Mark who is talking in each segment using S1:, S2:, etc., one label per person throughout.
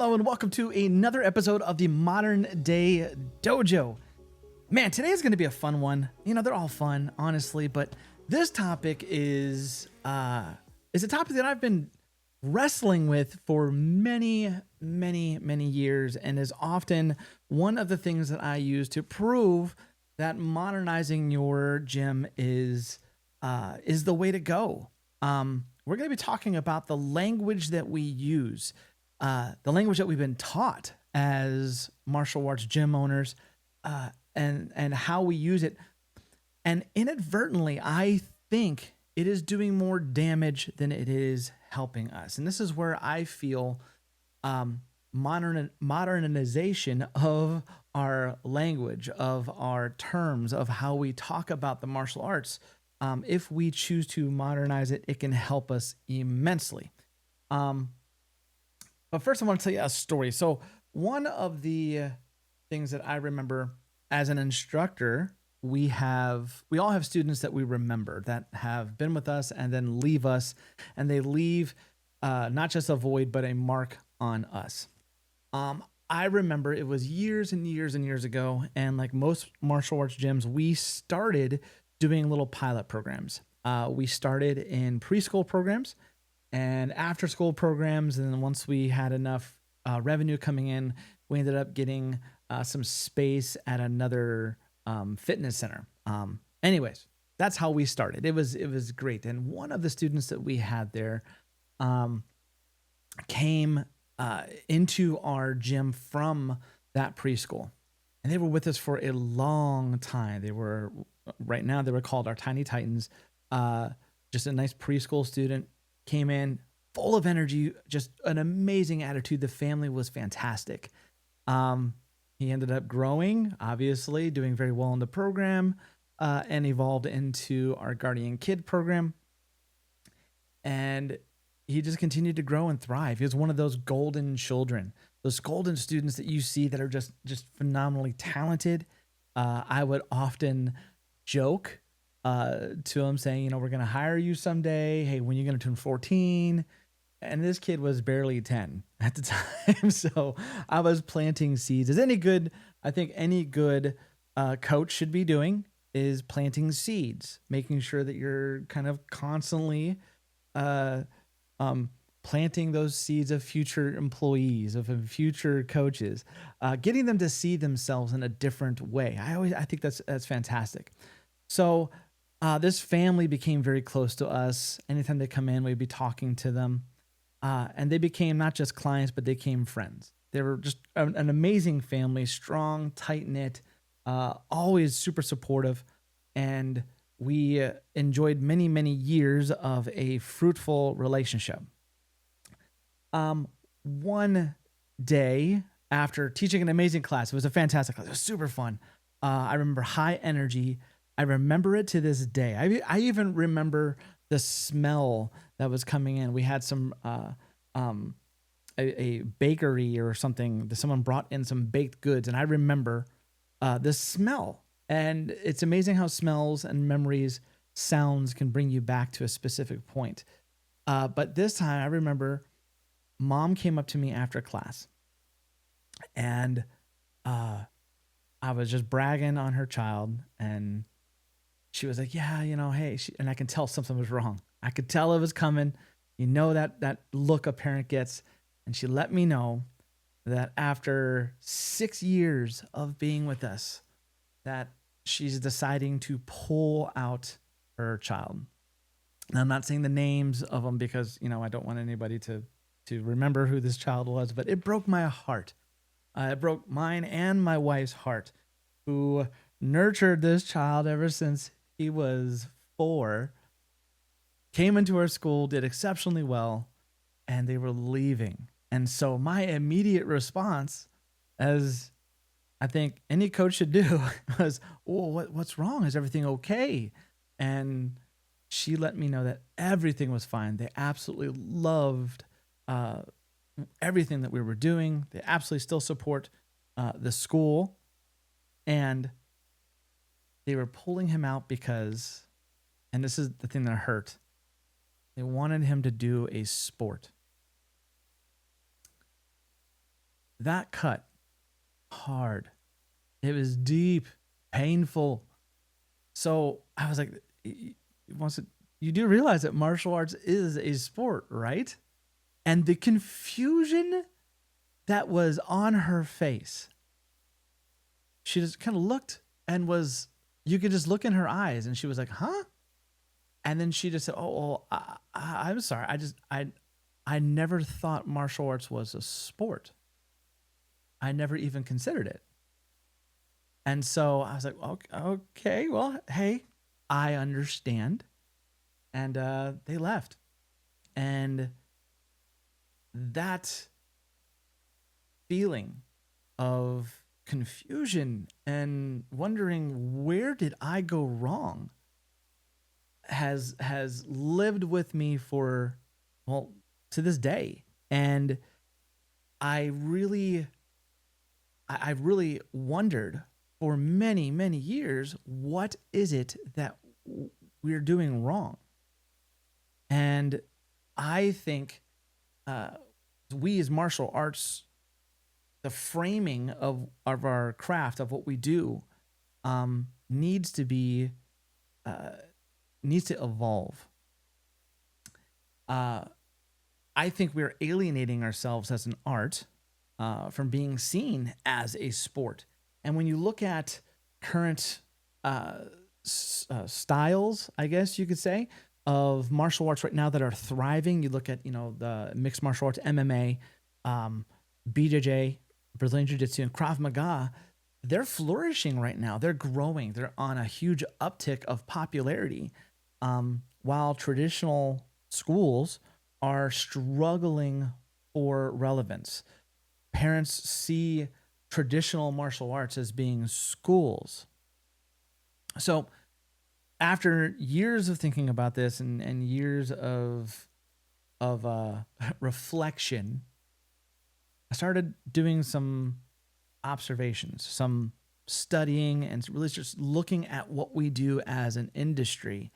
S1: Hello and welcome to another episode of the Modern Day Dojo. Man, today is going to be a fun one. You know, they're all fun, honestly, but this topic is a topic that I've been wrestling with for many years, and is often one of the things that I use to prove that modernizing your gym is the way to go. We're going to be talking about the language that we use. The language that we've been taught as martial arts gym owners, and how we use it. And inadvertently, I think it is doing more damage than it is helping us. And this is where I feel modernization of our language, of our terms, of how we talk about the martial arts. If we choose to modernize it, it can help us immensely. But first, I want to tell you a story. So one of the things that I remember as an instructor, we all have students that we remember that have been with us and then leave us, and they leave not just a void, but a mark on us. I remember it was years and years and years ago, and like most martial arts gyms, we started doing little pilot programs. We started in preschool programs and after school programs. And then once we had enough revenue coming in, we ended up getting some space at another fitness center. Anyways, that's how we started. It was great. And one of the students that we had there came into our gym from that preschool, and they were with us for a long time. Right now they were called our Tiny Titans. Just a nice preschool student. Came in full of energy, just an amazing attitude. The family was fantastic. He ended up growing, obviously, doing very well in the program, and evolved into our Guardian Kid program. And he just continued to grow and thrive. He was one of those golden children, those golden students that you see that are just phenomenally talented. I would often joke to him saying, we're going to hire you someday. Hey, when are you going to turn 14? And this kid was barely 10 at the time. So I was planting seeds. I think any good coach should be doing is planting seeds, making sure that you're kind of constantly planting those seeds of future employees, of future coaches, getting them to see themselves in a different way. I think that's fantastic. So this family became very close to us. Anytime they come in, we'd be talking to them. And they became not just clients, but they became friends. They were just an amazing family, strong, tight-knit, always super supportive. And we enjoyed many years of a fruitful relationship. One day after teaching an amazing class, it was a fantastic class. It was super fun. I remember high energy. I remember it to this day. I even remember the smell that was coming in. We had some a bakery or something that someone brought in some baked goods, and I remember the smell. And it's amazing how smells and memories, sounds can bring you back to a specific point. But this time, I remember Mom came up to me after class, and I was just bragging on her child, and she was like, yeah, hey, and I can tell something was wrong. I could tell it was coming. That look a parent gets. And she let me know that after 6 years of being with us, that she's deciding to pull out her child. And I'm not saying the names of them because, I don't want anybody to remember who this child was, but it broke my heart. It broke mine and my wife's heart, who nurtured this child ever since he was 4, came into our school, did exceptionally well, and they were leaving. And so my immediate response, as I think any coach should do, was, what's wrong? Is everything okay? And she let me know that everything was fine. They absolutely loved everything that we were doing. They absolutely still support the school. And they were pulling him out because, and this is the thing that hurt, they wanted him to do a sport. that cut hard. It was deep, painful. So I was like, you do realize that martial arts is a sport, right? And the confusion that was on her face, she just kind of looked and you could just look in her eyes and she was like, huh? And then she just said, I'm sorry. I never thought martial arts was a sport. I never even considered it. And so I was like, okay, well, hey, I understand. And they left. And that feeling of confusion and wondering, where did I go wrong, has lived with me for, to this day. And I really wondered for many, many years, what is it that we're doing wrong? And I think we as martial arts, the framing of our craft, of what we do, needs to evolve. I think we're alienating ourselves as an art from being seen as a sport. And when you look at current styles, I guess you could say, of martial arts right now that are thriving, you look at, the mixed martial arts, MMA, BJJ, Brazilian Jiu-Jitsu, and Krav Maga, they're flourishing right now. They're growing. They're on a huge uptick of popularity, while traditional schools are struggling for relevance. Parents see traditional martial arts as being schools. So after years of thinking about this and years of reflection, I started doing some observations, some studying, and really just looking at what we do as an industry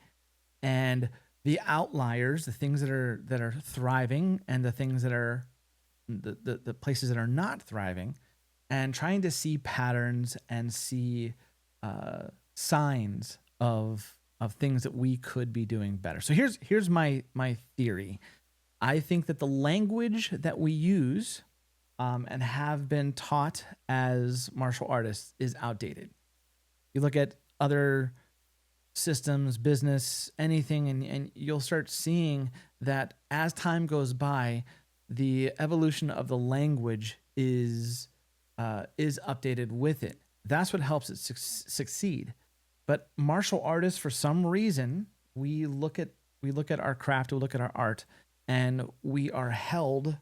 S1: and the outliers, the things that are thriving, and the things that are the places that are not thriving, and trying to see patterns and see signs of things that we could be doing better. So here's my theory. I think that the language that we use and have been taught as martial artists is outdated. You look at other systems, business, anything, and you'll start seeing that as time goes by, the evolution of the language is updated with it. That's what helps it succeed. But martial artists, for some reason, we look at our craft, we look at our art, and we are held.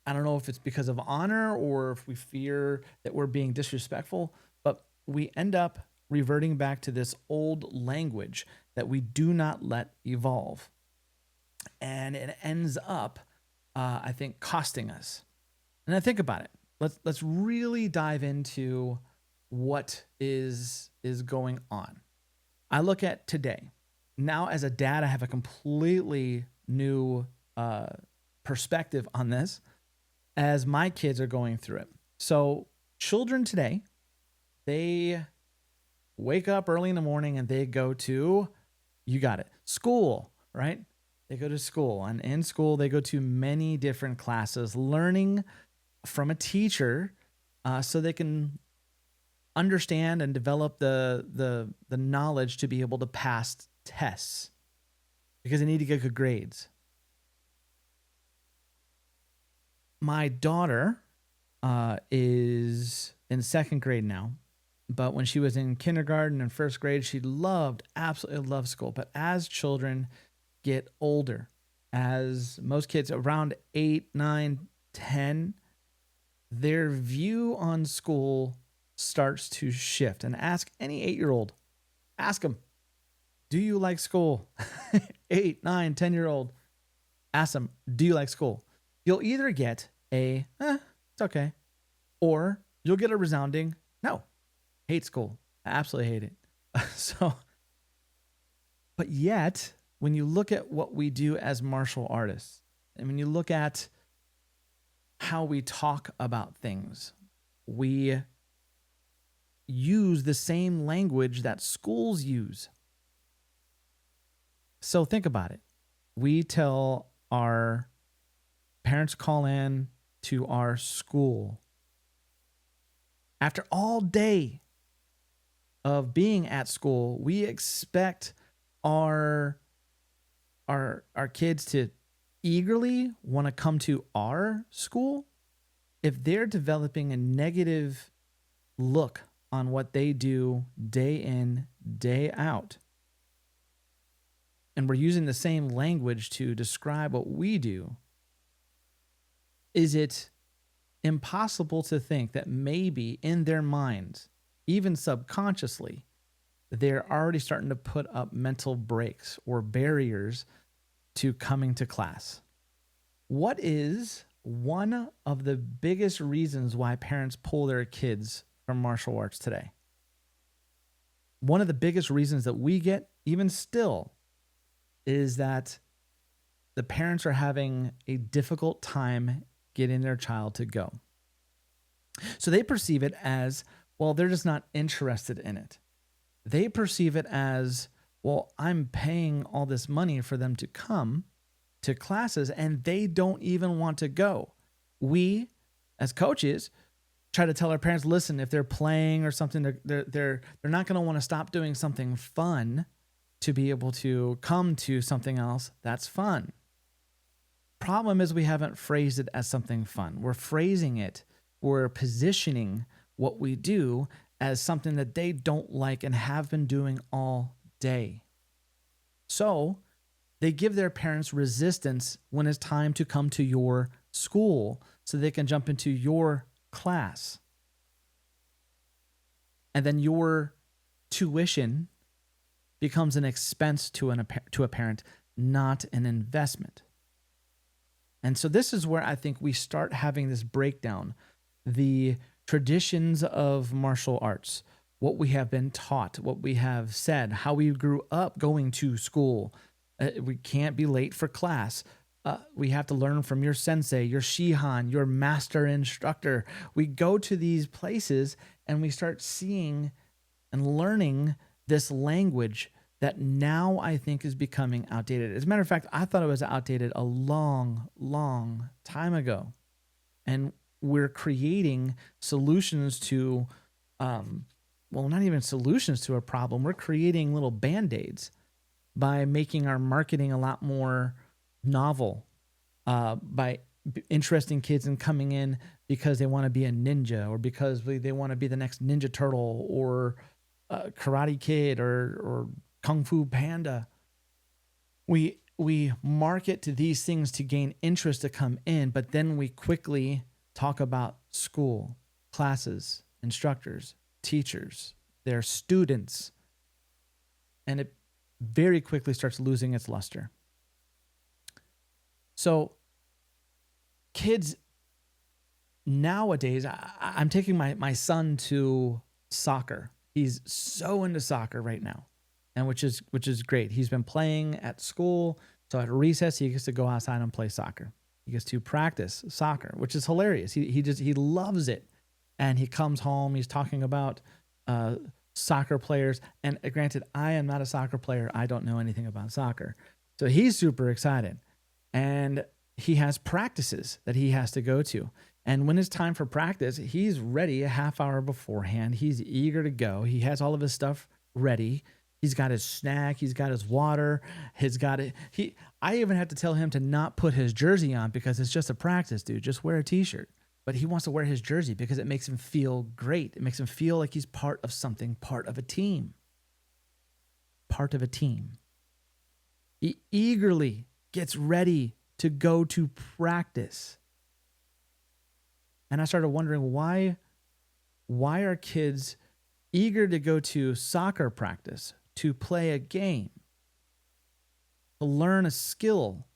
S1: I don't know if it's because of honor or if we fear that we're being disrespectful, but we end up reverting back to this old language that we do not let evolve. And it ends up, I think, costing us. And I think about it. Let's really dive into what is going on. I look at today. Now, as a dad, I have a completely new perspective on this as my kids are going through it. So children today, they wake up early in the morning and they go to, you got it, school, right? They go to school, and in school, they go to many different classes, learning from a teacher so they can understand and develop the knowledge to be able to pass tests because they need to get good grades. My daughter is in second grade now, but when she was in kindergarten and first grade, she absolutely loved school. But as children get older, as most kids around 8, 9, 10, their view on school starts to shift. And ask any 8-year-old, ask them, do you like school? 8, 9, 10-year-old, ask them, do you like school? You'll either get it's okay, or you'll get a resounding, no, hate school. I absolutely hate it. But yet, when you look at what we do as martial artists, and when you look at how we talk about things. We use the same language that schools use. So think about it. We tell our parents call in to our school after all day of being at school. We expect our kids to eagerly want to come to our school. If they're developing a negative look on what they do day in, day out, and we're using the same language to describe what we do, is it impossible to think that maybe in their minds, even subconsciously, they're already starting to put up mental brakes or barriers to coming to class? What is one of the biggest reasons why parents pull their kids from martial arts today? One of the biggest reasons that we get, even still, is that the parents are having a difficult time getting their child to go. So they perceive it as, well, they're just not interested in it. They perceive it as, well, I'm paying all this money for them to come to classes and they don't even want to go. We, as coaches, try to tell our parents, listen, if they're playing or something, they're not going to want to stop doing something fun to be able to come to something else that's fun. Problem is we haven't phrased it as something fun. We're phrasing it, we're positioning what we do as something that they don't like and have been doing all day. So they give their parents resistance when it's time to come to your school so they can jump into your class. And then your tuition becomes an expense to a parent, not an investment. And so this is where I think we start having this breakdown. The traditions of martial arts, what we have been taught, what we have said, how we grew up going to school. We can't be late for class. We have to learn from your sensei, your shihan, your master instructor. We go to these places and we start seeing and learning this language that now I think is becoming outdated. As a matter of fact, I thought it was outdated a long, long time ago. And we're creating solutions to, not even solutions to a problem. We're creating little Band-Aids by making our marketing a lot more novel, by interesting kids in coming in because they want to be a ninja or because they want to be the next Ninja Turtle or Karate Kid or Kung Fu Panda. We market to these things to gain interest to come in, but then we quickly talk about school, classes, instructors, teachers, their students, and it very quickly starts losing its luster. So kids nowadays, I'm taking my son to soccer. He's so into soccer right now, and which is great. He's been playing at school, so at recess he gets to go outside and play soccer. He gets to practice soccer, which is hilarious. He loves it, and he comes home. He's talking about soccer players, and granted, I am not a soccer player. I don't know anything about soccer, so he's super excited, and he has practices that he has to go to. And when it's time for practice, he's ready a half hour beforehand. He's eager to go. He has all of his stuff ready. He's got his snack. He's got his water. I even had to tell him to not put his jersey on because it's just a practice, dude. Just wear a t-shirt. But he wants to wear his jersey because it makes him feel great. It makes him feel like he's part of something, part of a team. Part of a team. He eagerly gets ready to go to practice. And I started wondering why are kids eager to go to soccer practice, to play a game, to learn a skill,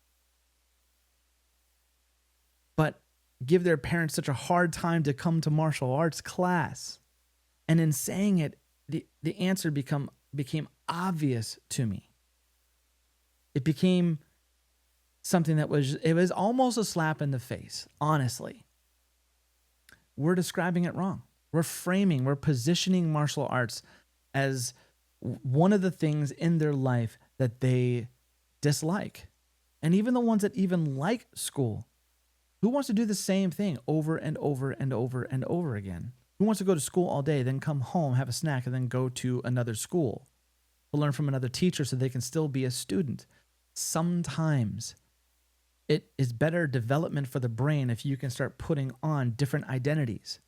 S1: but give their parents such a hard time to come to martial arts class? And in saying it, the answer became obvious to me. It became something it was almost a slap in the face, honestly. we're describing it wrong. We're positioning martial arts as one of the things in their life that they dislike. And even the ones that even like school, who wants to do the same thing over and over and over and over again? Who wants to go to school all day, then come home, have a snack, and then go to another school to learn from another teacher so they can still be a student? Sometimes it is better development for the brain if you can start putting on different identities.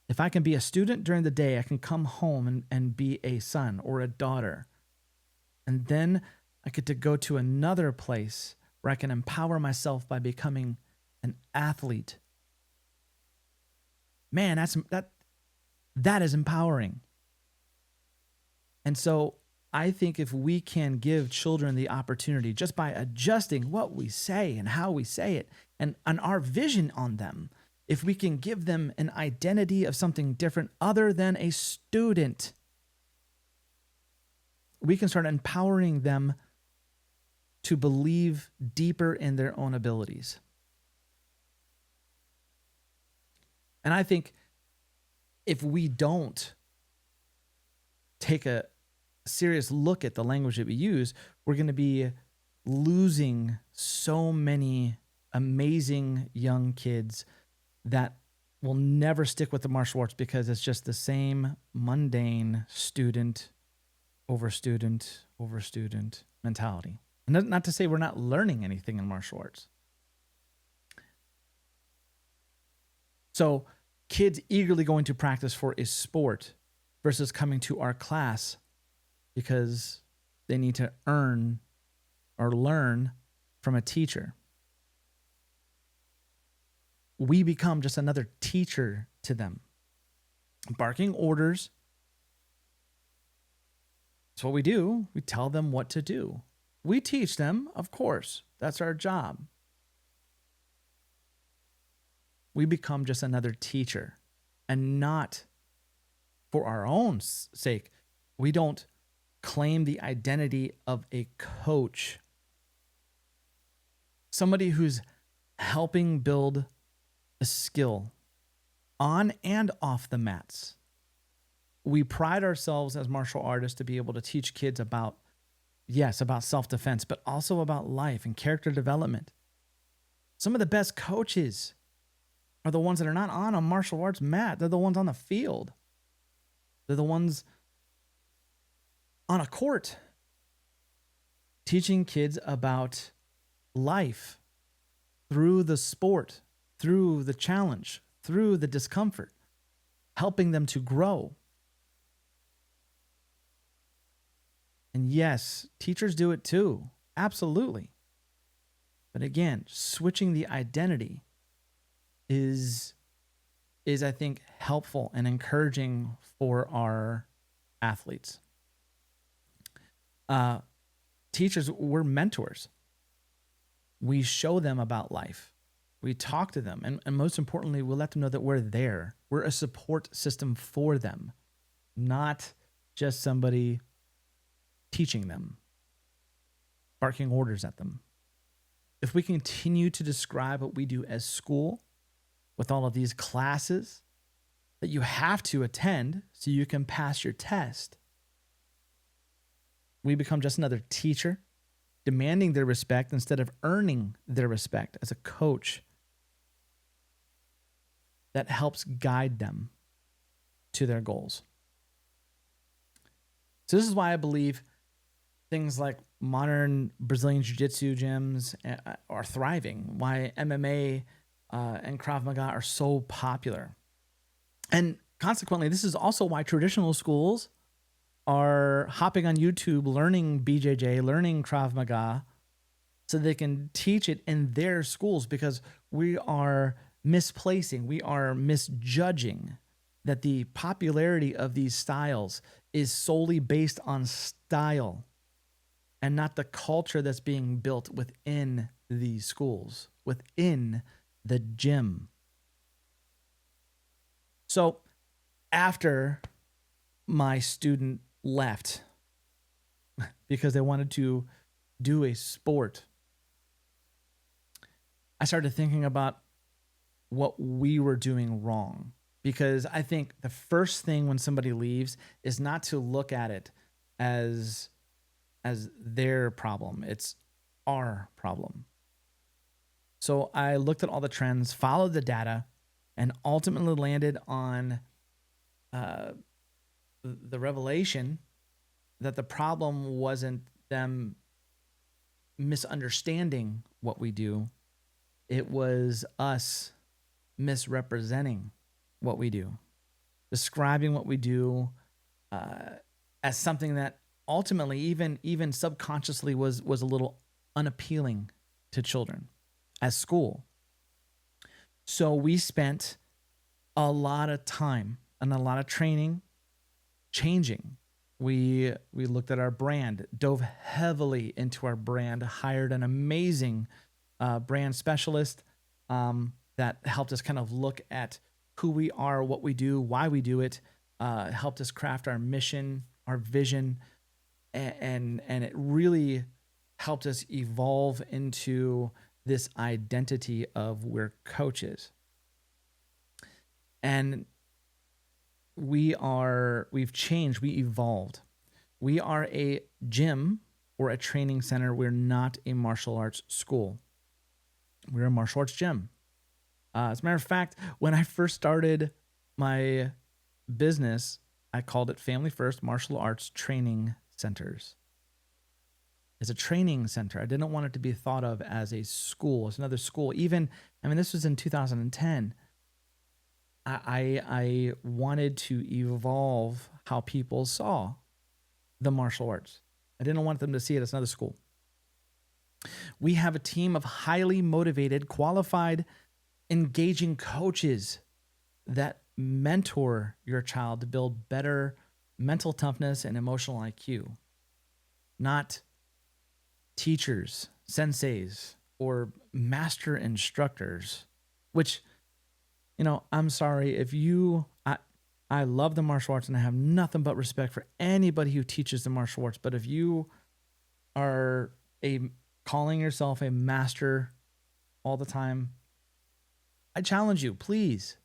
S1: If I can be a student during the day, I can come home and be a son or a daughter. And then I get to go to another place where I can empower myself by becoming an athlete. Man, that is empowering. And so I think if we can give children the opportunity just by adjusting what we say and how we say it and our vision on them, if we can give them an identity of something different other than a student, we can start empowering them to believe deeper in their own abilities. And I think if we don't take a serious look at the language that we use, we're going to be losing so many amazing young kids that will never stick with the martial arts because it's just the same mundane student over student over student mentality. And not to say we're not learning anything in martial arts. So kids eagerly going to practice for a sport versus coming to our class because they need to earn or learn from a teacher. We become just another teacher to them. Barking orders. That's what we do. We tell them what to do. We teach them, of course. That's our job. We become just another teacher, and not for our own sake. We don't claim the identity of a coach, somebody who's helping build a skill on and off the mats. We pride ourselves as martial artists to be able to teach kids about self-defense, but also about life and character development. Some of the best coaches are the ones that are not on a martial arts mat. They're the ones on the field. They're the ones on a court teaching kids about life through the sport, through the challenge, through the discomfort, helping them to grow. And yes, teachers do it too. Absolutely. But again, switching the identity is I think helpful and encouraging for our athletes. Teachers, we're mentors. We show them about life. We talk to them. And most importantly, we'll let them know that we're there. We're a support system for them, not just somebody teaching them, barking orders at them. If we continue to describe what we do as school with all of these classes that you have to attend so you can pass your test, we become just another teacher demanding their respect instead of earning their respect as a coach that helps guide them to their goals. So this is why I believe things like modern Brazilian Jiu-Jitsu gyms are thriving, why MMA and Krav Maga are so popular. And consequently, this is also why traditional schools are hopping on YouTube, learning BJJ, learning Krav Maga, so they can teach it in their schools, because we are misplacing, we are misjudging that the popularity of these styles is solely based on style and not the culture that's being built within these schools, within the gym. So after my student left because they wanted to do a sport, I started thinking about what we were doing wrong. because I think the first thing when somebody leaves is not to look at it as their problem. It's our problem. So I looked at all the trends, followed the data, and ultimately landed on the revelation that the problem wasn't them misunderstanding what we do. It was us misrepresenting what we do, describing what we do as something that ultimately, even subconsciously, was a little unappealing to children as school. So we spent a lot of time and a lot of training changing. We looked at our brand, dove heavily into our brand, hired an amazing brand specialist that helped us kind of look at who we are, what we do, why we do it, helped us craft our mission, our vision, and it really helped us evolve into this identity of we're coaches. And we've changed, we evolved. We are a gym or a training center. We're not a martial arts school. We're a martial arts gym. As a matter of fact, when I first started my business, I called it Family First Martial Arts Training Centers. It's a training center. I didn't want it to be thought of as a school. It's another school. This was in 2010. I wanted to evolve how people saw the martial arts. I didn't want them to see it as another school. We have a team of highly motivated, qualified, engaging coaches that mentor your child to build better mental toughness and emotional IQ, not teachers, senseis, or master instructors, which, I'm sorry if I love the martial arts and I have nothing but respect for anybody who teaches the martial arts. But if you are calling yourself a master all the time, I challenge you, please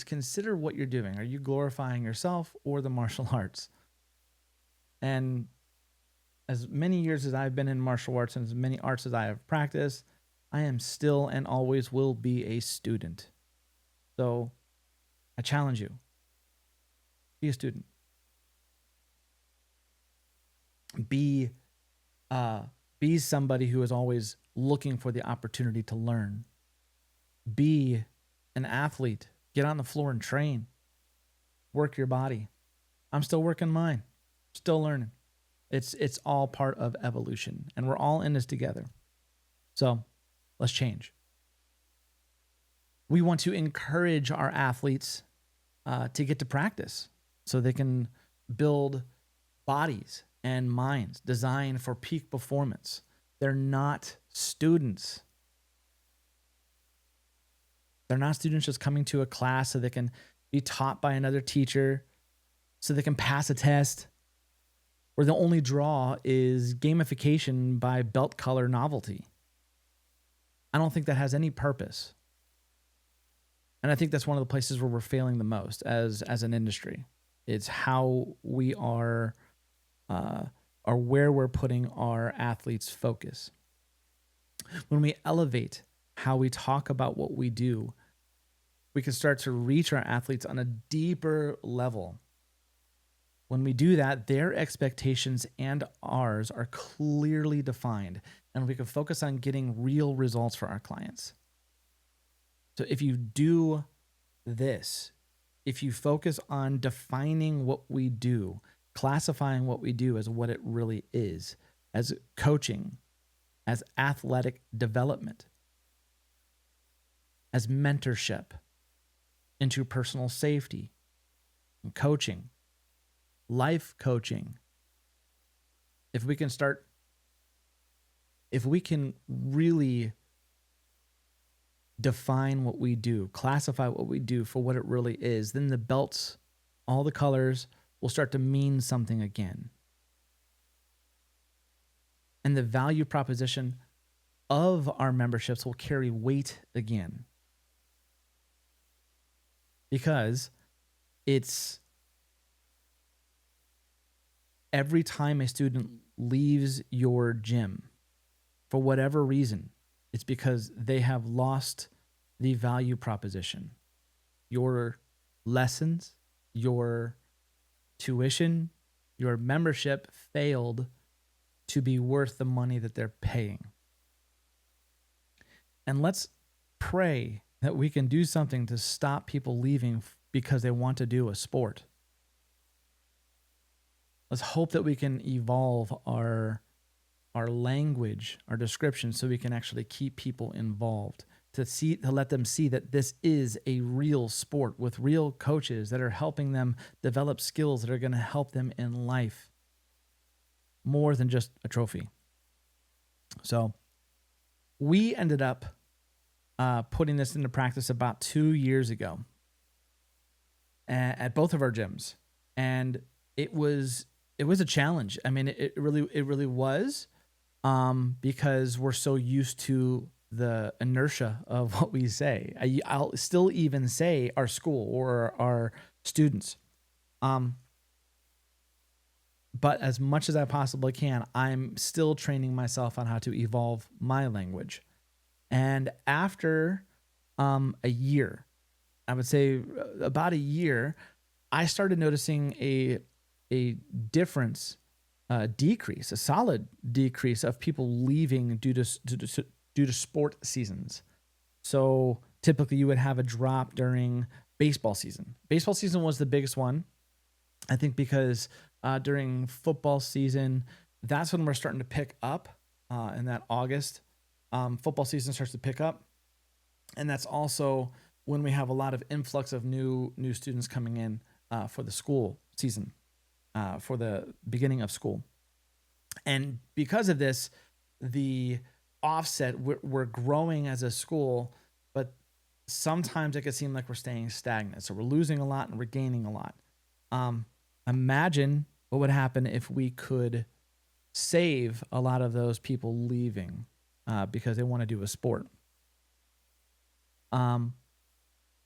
S1: consider what you're doing. Are you glorifying yourself or the martial arts? And as many years as I've been in martial arts and as many arts as I have practiced, I am still and always will be a student. So I challenge you, be a student. Be somebody who is always looking for the opportunity to learn. Be an athlete. Get on the floor and train. Work your body. I'm still working mine. Still learning. It's all part of evolution, and we're all in this together. So let's change. We want to encourage our athletes to get to practice so they can build bodies and minds designed for peak performance. They're not students. They're not students just coming to a class so they can be taught by another teacher, so they can pass a test, where the only draw is gamification by belt color novelty. I don't think that has any purpose. And I think that's one of the places where we're failing the most as an industry. It's how we are or where we're putting our athletes' focus. When we elevate how we talk about what we do, we can start to reach our athletes on a deeper level. When we do that, their expectations and ours are clearly defined, and we can focus on getting real results for our clients. So if you do this, if you focus on defining what we do, classifying what we do as what it really is, as coaching, as athletic development, as mentorship into personal safety, and coaching, life coaching. If we can really define what we do, classify what we do for what it really is, then the belts, all the colors, will start to mean something again. And the value proposition of our memberships will carry weight again. because it's every time a student leaves your gym for whatever reason, it's because they have lost the value proposition. Your lessons, your tuition, your membership failed to be worth the money that they're paying. And let's pray that we can do something to stop people leaving because they want to do a sport. Let's hope that we can evolve our language, our description, so we can actually keep people involved, to let them see that this is a real sport with real coaches that are helping them develop skills that are going to help them in life more than just a trophy. So we ended up putting this into practice about 2 years ago at both of our gyms, and it was a challenge. I mean, it really was, because we're so used to the inertia of what we say. I'll still even say our school or our students. But as much as I possibly can, I'm still training myself on how to evolve my language. And after a year, I would say about a year, I started noticing a difference, decrease, a solid decrease of people leaving due to sport seasons. So typically you would have a drop during baseball season. Baseball season was the biggest one, I think, because during football season, that's when we're starting to pick up in that August. Football season starts to pick up. And that's also when we have a lot of influx of new students coming in for the school season, for the beginning of school. And because of this, the offset, we're growing as a school, but sometimes it could seem like we're staying stagnant. So we're losing a lot and we're gaining a lot. Imagine what would happen if we could save a lot of those people leaving because they want to do a sport.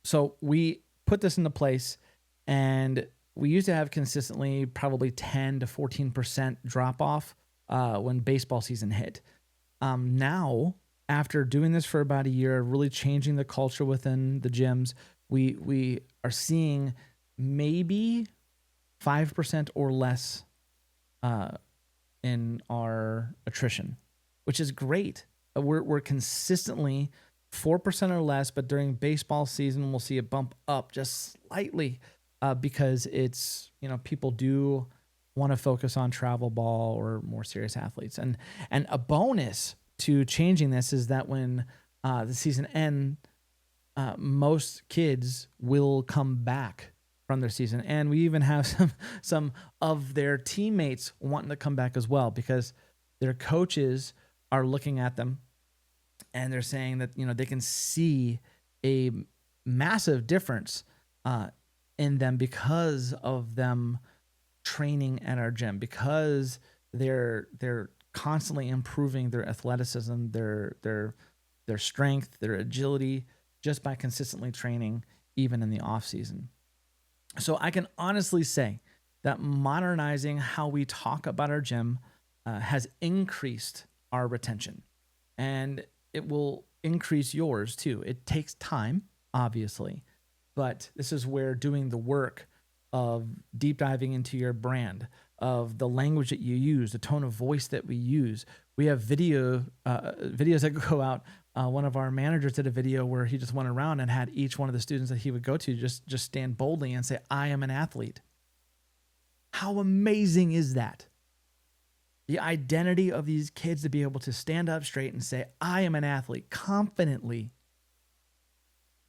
S1: So we put this into place, and we used to have consistently probably 10 to 14% drop off when baseball season hit. Now, after doing this for about a year, really changing the culture within the gyms, we are seeing maybe 5% or less in our attrition, which is great. We're consistently 4% or less, but during baseball season, we'll see a bump up just slightly because it's, people do want to focus on travel ball or more serious athletes. And a bonus to changing this is that when the season ends, most kids will come back from their season. And we even have some of their teammates wanting to come back as well, because their coaches are looking at them and they're saying that, they can see a massive difference in them because of them training at our gym, because they're constantly improving their athleticism, their strength, their agility, just by consistently training, even in the off season. So I can honestly say that modernizing how we talk about our gym has increased our retention, and it will increase yours too. It takes time, obviously, but this is where doing the work of deep diving into your brand, of the language that you use, the tone of voice that we use. We have videos that go out. One of our managers did a video where he just went around and had each one of the students that he would go to just stand boldly and say, "I am an athlete." How amazing is that? The identity of these kids to be able to stand up straight and say, "I am an athlete," confidently.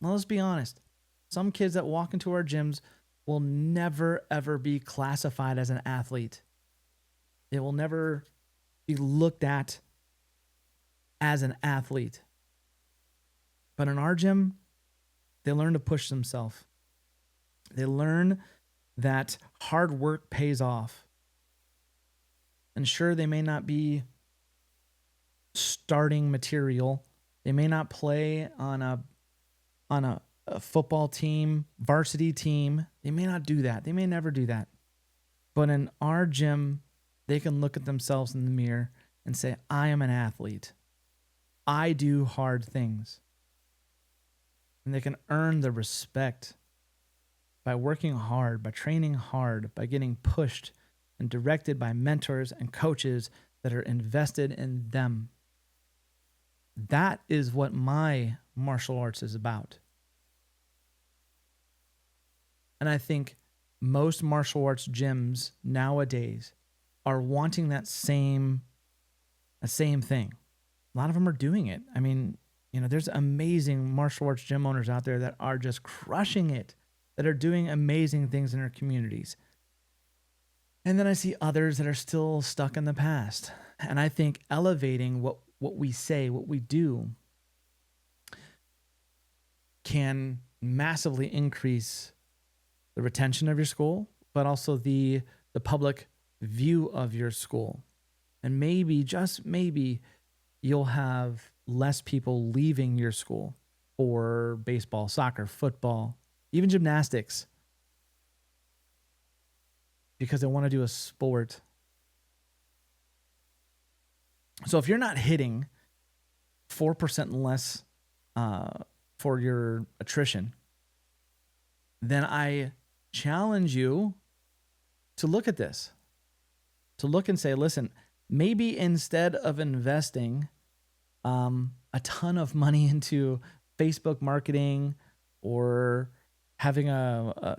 S1: Well, let's be honest. Some kids that walk into our gyms will never, ever be classified as an athlete. They will never be looked at as an athlete. But in our gym, they learn to push themselves. They learn that hard work pays off. And sure, they may not be starting material. They may not play on a a football team, varsity team, they may not do that. They may never do that. But in our gym, they can look at themselves in the mirror and say, I am an athlete. I do hard things. And they can earn the respect by working hard, by training hard, by getting pushed and directed by mentors and coaches that are invested in them. That is what my martial arts is about. And I think most martial arts gyms nowadays are wanting that same thing. A lot of them are doing it. I mean, there's amazing martial arts gym owners out there that are just crushing it, that are doing amazing things in their communities. And then I see others that are still stuck in the past. And I think elevating what we say, what we do, can massively increase the retention of your school, but also the public view of your school. And maybe, just maybe, you'll have less people leaving your school for baseball, soccer, football, even gymnastics, because they want to do a sport. So if you're not hitting 4% less for your attrition, then I challenge you to look at this, to look and say, listen, maybe instead of investing a ton of money into Facebook marketing or having a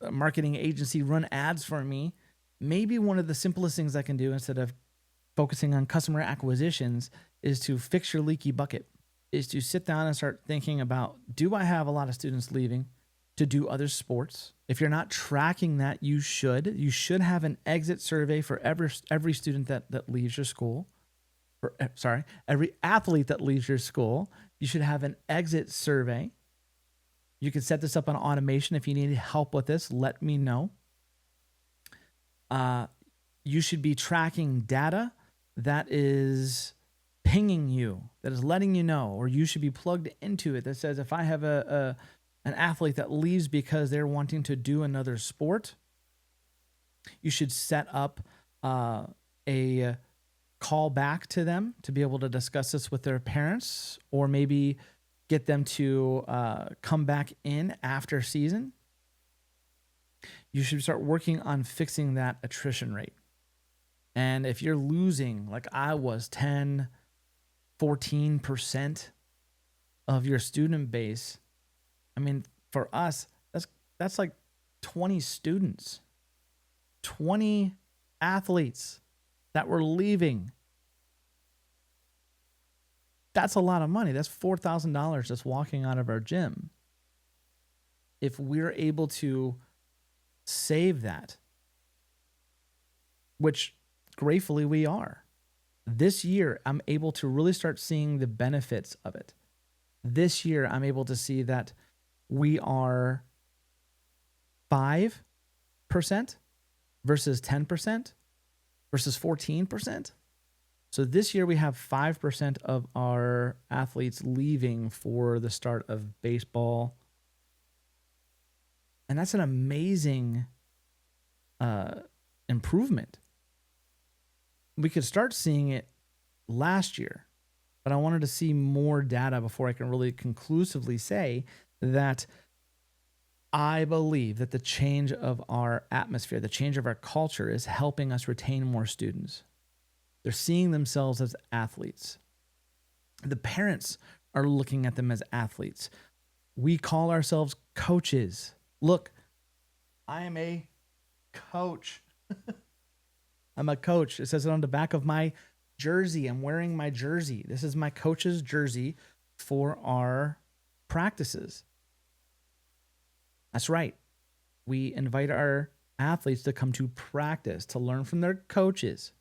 S1: marketing agency run ads for me, maybe one of the simplest things I can do instead of focusing on customer acquisitions is to fix your leaky bucket, is to sit down and start thinking about, do I have a lot of students leaving to do other sports? If you're not tracking that, you should. You should have an exit survey for every student that leaves your school. Every athlete that leaves your school. You should have an exit survey. You can set this up on automation. If you need help with this, let me know. You should be tracking data that is pinging you, that is letting you know, or you should be plugged into it that says, if I have an athlete that leaves because they're wanting to do another sport, you should set up a call back to them to be able to discuss this with their parents, or maybe get them to come back in after season. You should start working on fixing that attrition rate. And if you're losing, like I was, 10, 14% of your student base, I mean, for us, that's like 20 students, 20 athletes that were leaving. That's a lot of money. That's $4,000 just walking out of our gym. If we're able to save that, which gratefully we are, this year I'm able to really start seeing the benefits of it. This year I'm able to see that we are 5% versus 10% versus 14%. So this year we have 5% of our athletes leaving for the start of baseball. And that's an amazing improvement. We could start seeing it last year, but I wanted to see more data before I can really conclusively say that I believe that the change of our atmosphere, the change of our culture, is helping us retain more students. They're seeing themselves as athletes. The parents are looking at them as athletes. We call ourselves coaches. Look, I am a coach. I'm a coach. It says it on the back of my jersey. I'm wearing my jersey. This is my coach's jersey for our practices. That's right. We invite our athletes to come to practice, to learn from their coaches,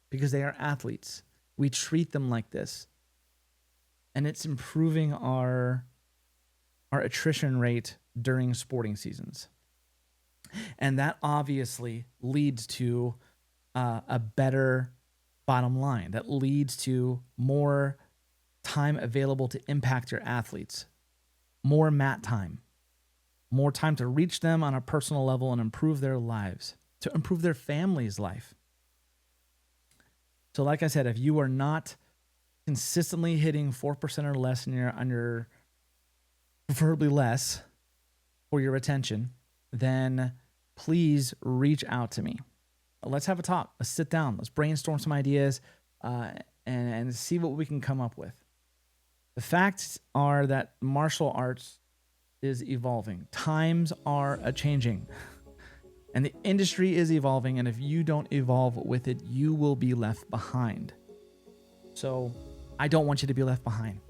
S1: because they are athletes. We treat them like this. And it's improving our attrition rate during sporting seasons. And that obviously leads to a better bottom line. That leads to more time available to impact your athletes. more mat time, more time to reach them on a personal level and improve their lives, to improve their family's life. So like I said, if you are not consistently hitting 4% or less on your preferably less for your retention, then please reach out to me. Let's have a talk. Let's sit down. Let's brainstorm some ideas and see what we can come up with. The facts are that martial arts is evolving. Times are a-changing. And the industry is evolving. And if you don't evolve with it, you will be left behind. So I don't want you to be left behind.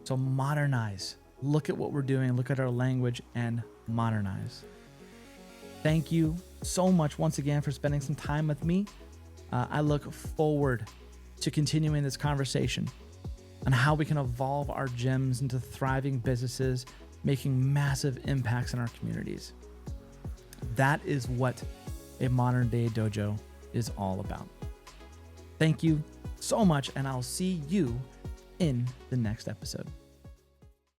S1: So modernize. Look at what we're doing. Look at our language and modernize. Thank you so much once again for spending some time with me. I look forward to continuing this conversation on how we can evolve our gyms into thriving businesses, making massive impacts in our communities. That is what a modern day dojo is all about. Thank you so much, and I'll see you in the next episode.